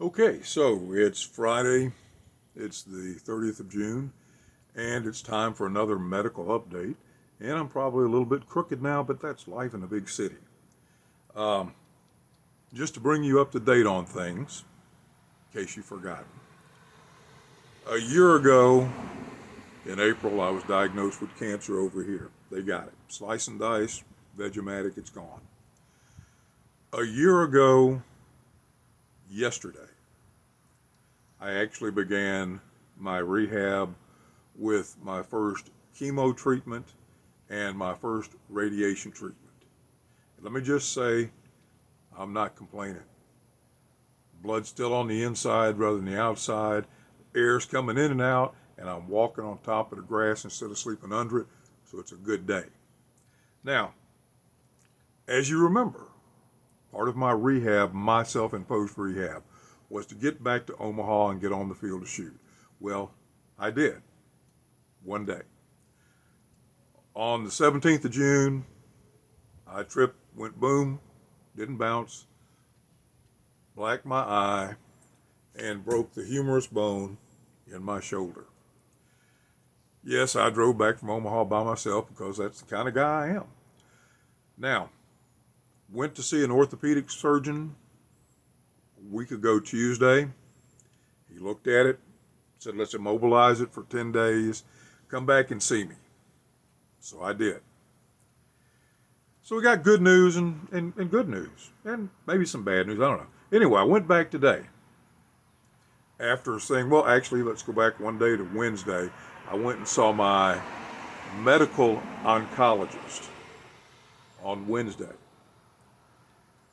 Okay, so it's Friday, it's the 30th of June, and it's time for another medical update. And I'm probably a little bit crooked now, but that's life in a big city. Um, just to bring you up to date on things, in case you've forgotten. A year ago, in April, I was diagnosed with cancer over here. They got it. Slice and dice, Vegematic, it's gone. A year ago, yesterday, I actually began my rehab with my first chemo treatment and my first radiation treatment. Let me just say, I'm not complaining. Blood's still on the inside rather than the outside. Air's coming in and out, and I'm walking on top of the grass instead of sleeping under it, so it's a good day. Now, as you remember, part of my rehab, my self-imposed rehab, was to get back to Omaha and get on the field to shoot. Well, I did. One day. On the 17th of June, I tripped, went boom, didn't bounce, blacked my eye, and broke the humerus bone in my shoulder. Yes, I drove back from Omaha by myself because that's the kind of guy I am. Now, went to see an orthopedic surgeon a week ago Tuesday. He looked at it, said, let's immobilize it for 10 days, come back and see me. So I did. So we got good news and good news, and maybe some bad news, I don't know. Anyway, I went back today. After saying, well, actually, let's go back one day to Wednesday, I went and saw my medical oncologist on Wednesday.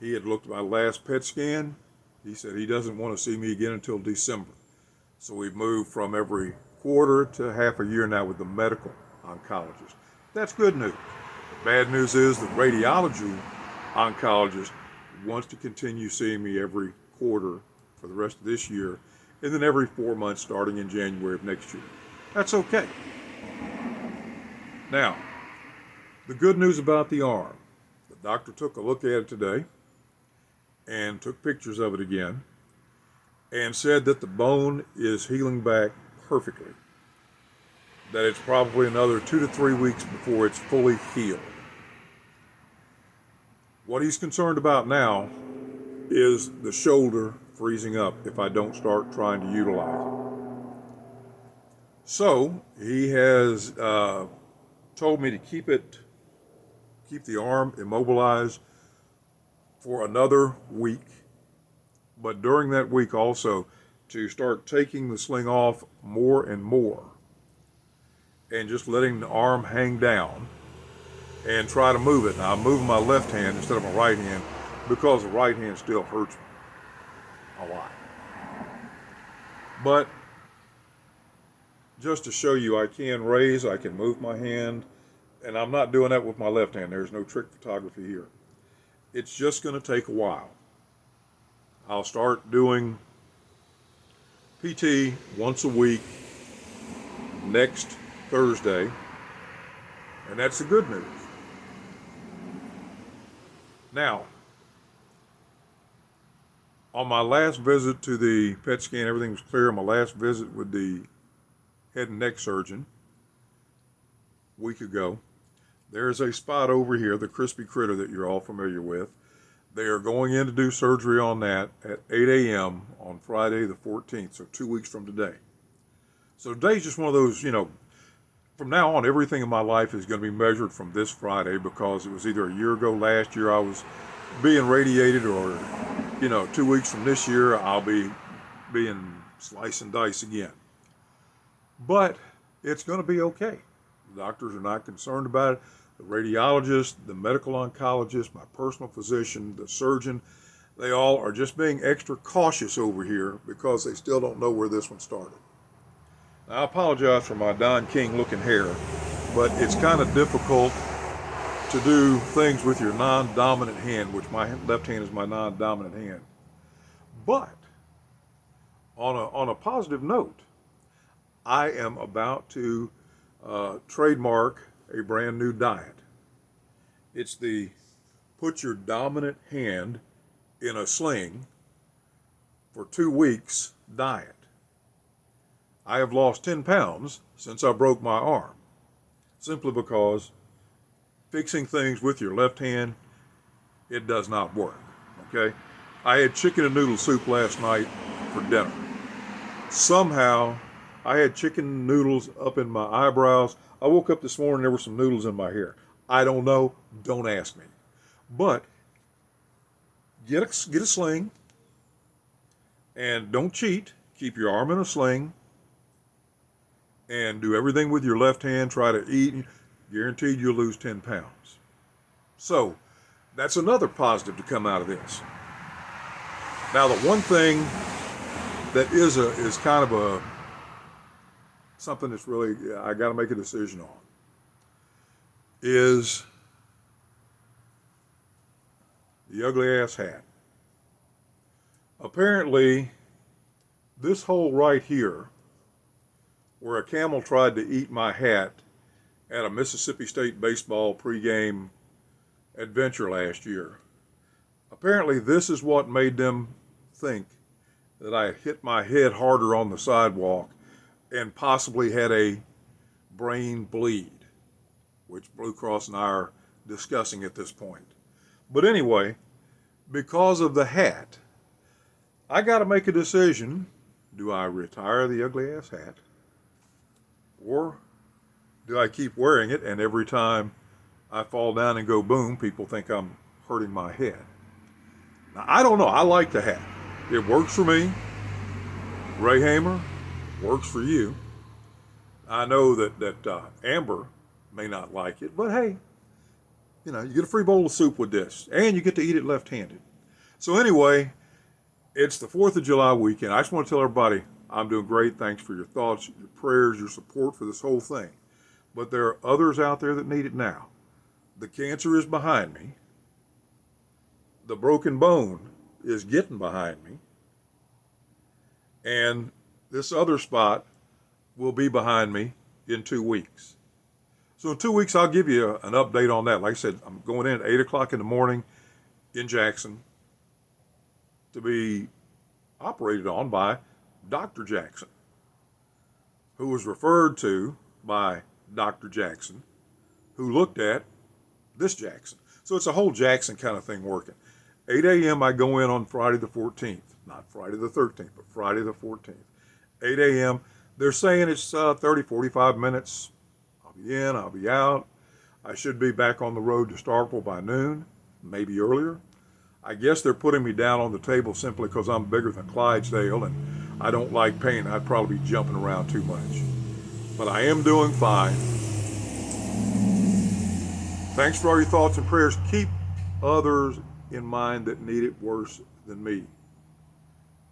He had looked at my last PET scan. He said he doesn't want to see me again until December. So we've moved from every quarter to half a year now with the medical oncologist. That's good news. The bad news is the radiology oncologist wants to continue seeing me every quarter for the rest of this year, and then every 4 months starting in January of next year. That's okay. Now, the good news about the arm. The doctor took a look at it today and took pictures of it again and said that the bone is healing back perfectly. That it's probably another 2 to 3 weeks before it's fully healed. What he's concerned about now is the shoulder freezing up if I don't start trying to utilize it. So he has told me to keep the arm immobilized for another week, but during that week also to start taking the sling off more and more and just letting the arm hang down and try to move it. Now I'm moving my left hand instead of my right hand because the right hand still hurts me a lot. But just to show you, I can raise, I can move my hand, and I'm not doing that with my left hand. There's no trick photography here. It's just going to take a while. I'll start doing PT once a week next Thursday, and that's the good news. Now, on my last visit to the PET scan, everything was clear. On my last visit with the head and neck surgeon a week ago, there's a spot over here, the crispy critter that you're all familiar with. They are going in to do surgery on that at 8 a.m. on Friday the 14th, so 2 weeks from today. So today's just one of those, from now on, everything in my life is going to be measured from this Friday because it was either a year ago, last year, I was being radiated, or, 2 weeks from this year, I'll be being slice and dice again. But it's going to be okay. The doctors are not concerned about it. The radiologist, the medical oncologist, my personal physician, the surgeon, they all are just being extra cautious over here because they still don't know where this one started. Now, I apologize for my Don King looking hair, but it's kind of difficult to do things with your non-dominant hand, which my left hand is my non-dominant hand. But on a positive note, I am about to trademark a brand new diet. It's the put your dominant hand in a sling for 2 weeks diet. I have lost 10 pounds since I broke my arm, simply because fixing things with your left hand, it does not work, okay? I had chicken and noodle soup last night for dinner. Somehow, I had chicken noodles up in my eyebrows. I woke up this morning, there were some noodles in my hair. I don't know, don't ask me. But get a sling, and don't cheat. Keep your arm in a sling, and do everything with your left hand. Try to eat. Guaranteed you'll lose 10 pounds. So that's another positive to come out of this. Now, the one thing that is kind of something that's really, I got to make a decision on, is the ugly ass hat. Apparently, this hole right here, where a camel tried to eat my hat at a Mississippi State baseball pregame adventure last year, apparently this is what made them think that I hit my head harder on the sidewalk and possibly had a brain bleed, which Blue Cross and I are discussing at this point. But anyway, because of the hat, I got to make a decision. Do I retire the ugly ass hat? Or do I keep wearing it, and every time I fall down and go boom, people think I'm hurting my head? Now, I don't know. I like the hat. It works for me. Ray Hamer, works for you. I know that Amber may not like it, but hey, you get a free bowl of soup with this, and you get to eat it left-handed. So anyway, it's the 4th of July weekend. I just want to tell everybody I'm doing great. Thanks for your thoughts, your prayers, your support for this whole thing. But there are others out there that need it now. The cancer is behind me. The broken bone is getting behind me. And this other spot will be behind me in 2 weeks. So in 2 weeks, I'll give you an update on that. Like I said, I'm going in at 8 o'clock in the morning in Jackson to be operated on by Dr. Jackson, who was referred to by Dr. Jackson, who looked at this Jackson. So it's a whole Jackson kind of thing working. 8 a.m. I go in on Friday the 14th. Not Friday the 13th, but Friday the 14th. 8 a.m. They're saying it's 30, 45 minutes. I'll be in, I'll be out. I should be back on the road to Starkville by noon, maybe earlier. I guess they're putting me down on the table simply because I'm bigger than Clydesdale and I don't like pain. I'd probably be jumping around too much. But I am doing fine. Thanks for all your thoughts and prayers. Keep others in mind that need it worse than me.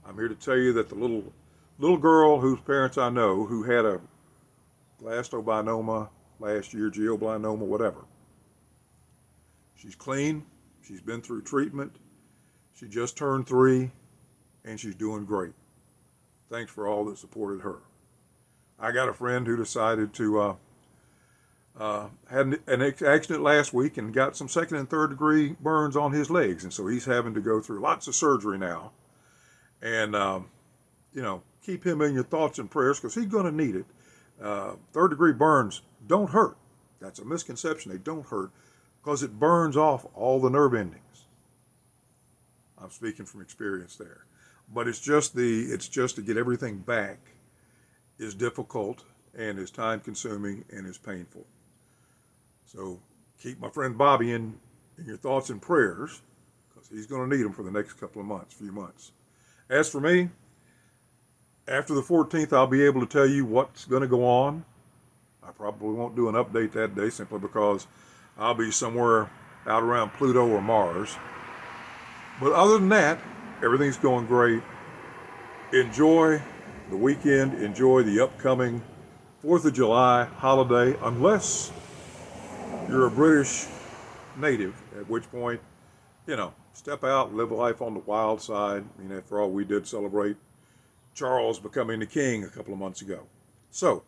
I'm here to tell you that the little girl whose parents I know, who had a glioblastoma last year, geoblinoma, whatever. She's clean. She's been through treatment. She just turned 3, and she's doing great. Thanks for all that supported her. I got a friend who decided to had an accident last week and got some 2nd and 3rd degree burns on his legs, and so he's having to go through lots of surgery now. And keep him in your thoughts and prayers because he's going to need it. 3rd degree burns don't hurt. That's a misconception. They don't hurt because it burns off all the nerve endings. I'm speaking from experience there. But it's just to get everything back is difficult and is time consuming and is painful. So keep my friend Bobby in your thoughts and prayers because he's going to need them for the next few months. As for me, after the 14th, I'll be able to tell you what's going to go on. I probably won't do an update that day simply because I'll be somewhere out around Pluto or Mars. But other than that, everything's going great. Enjoy the weekend. Enjoy the upcoming 4th of July holiday, unless you're a British native, at which point, step out and live life on the wild side. After all, we did celebrate Charles becoming the king a couple of months ago. So,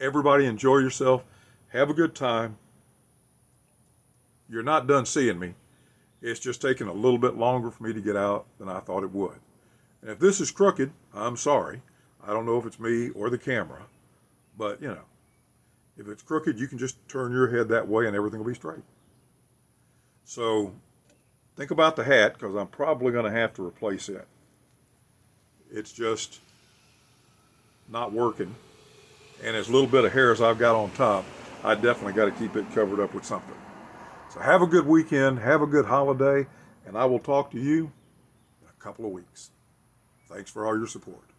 everybody enjoy yourself. Have a good time. You're not done seeing me. It's just taken a little bit longer for me to get out than I thought it would. And if this is crooked, I'm sorry. I don't know if it's me or the camera, but you know, if it's crooked, you can just turn your head that way and everything will be straight. So think about the hat, because I'm probably going to have to replace it. It's just not working. And as little bit of hair as I've got on top, I definitely got to keep it covered up with something. So have a good weekend, have a good holiday, and I will talk to you in a couple of weeks. Thanks for all your support.